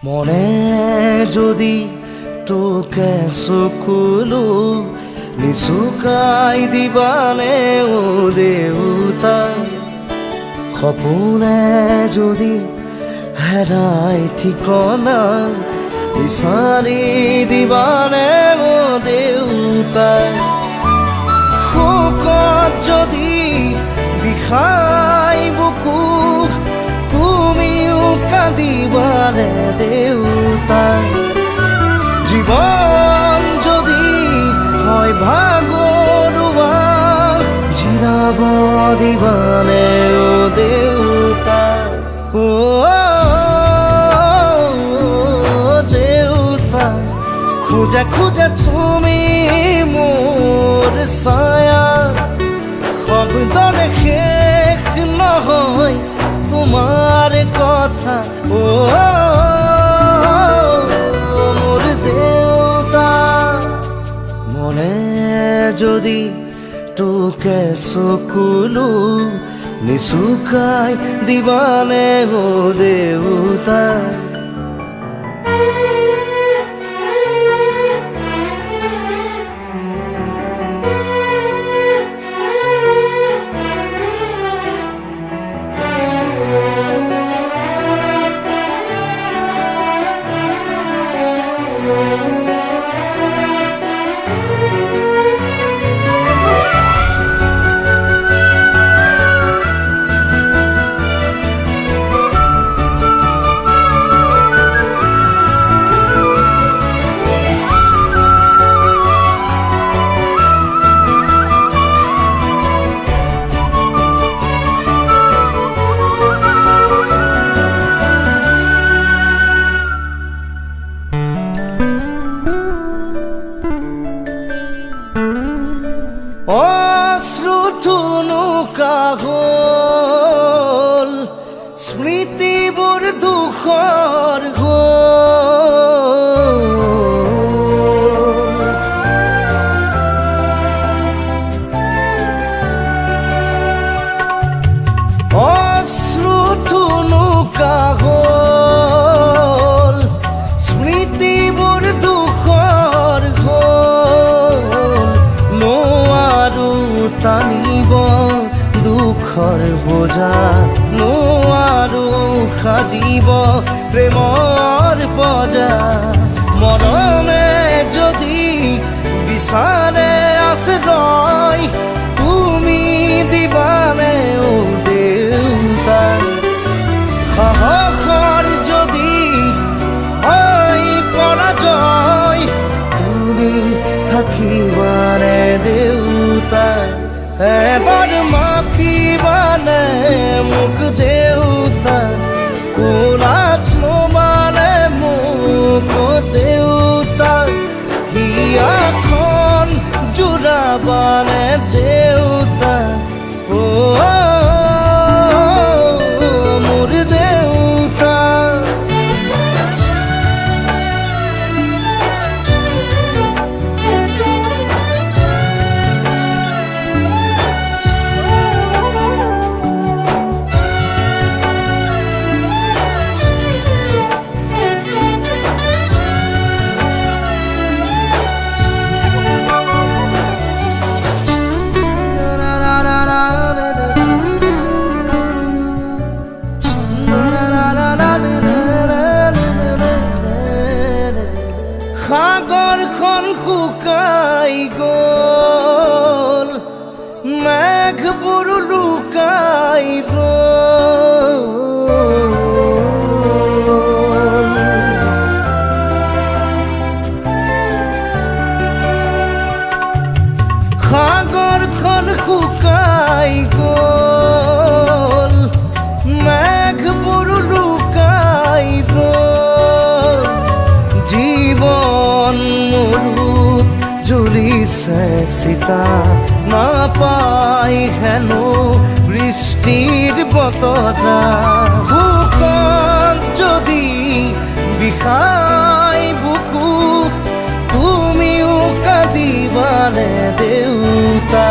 মনে যদি তোকে চকুলো নিচুকাই দিবানে ও দেউতা সপোনে যদি হেৰাই ঠিকনা বিচাৰি দিবানে ও দেউতা শোকত যদি বিষাই বুকু তুমিও কাঁদিবানে দেউতা জীৱন যদি হয় ভাগৰুৱা জিৰাব দিবানে ও দেউতা ও দেউতা খোজা খোজা তুমি মোৰ ছায়া শব্দৰে শেষ নহয় তোমাৰ কথা ও মোৰ দেউতা মনে যদি তোকে চকুলো নিচুকাই দিবানে ও দেউতা অশ্ৰুথুনুকা হ'ল স্মৃতিবোৰ দুখৰ অশ্ৰুথুনুকা হ'ল স্মৃতিবোৰ দুখৰ টানিব দুখৰ বোজা নোৱাৰো সাজিব প্ৰেমৰ পজা মৰমে যদি বিচাৰে আশ্ৰয় তুমি দিবানে ও দেউতা সাহসৰ যদি হয় পৰাজয় তুমি থাকিবানে দেউতা এবাৰ মাতিবানে মোক দেউতা কোলাত ল'বানে মোক দেউতা হিয়াখন জোৰাবানে দেউতা ও মোৰ দেউতা সাগৰখন শুকাই গ'ল মেঘবোৰ লুকাই গ'ল চিতা নাপাই হেনো বৃষ্টিৰ বতৰা শুকান যদি বিষাই বুকু তুমিও কাঁদিবানে দেউতা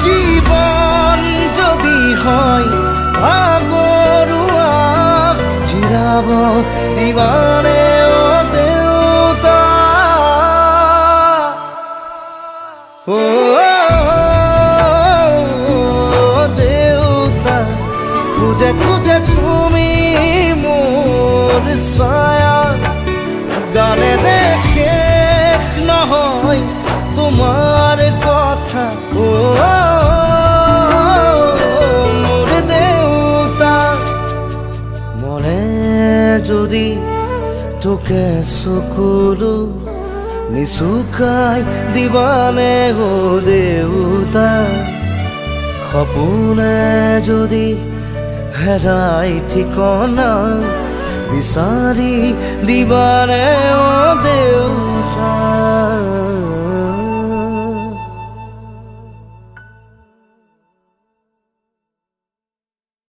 জীৱন যদি হয় ভাগৰুৱা জিৰাব দিবানে অ দেউতা অ দেউতা খুঁজে খুঁজে তুমি মোৰ ছায়া গানেৰে শেষ নহয় তোমাৰ কথা মোৰ দেউতা মনে যদি তোকে চকুলো নিচুকাই দিবানে অ দেউতা সপোনে যদি হেৰাই ঠিকনা বিচাৰি দিবানে অ দেউতা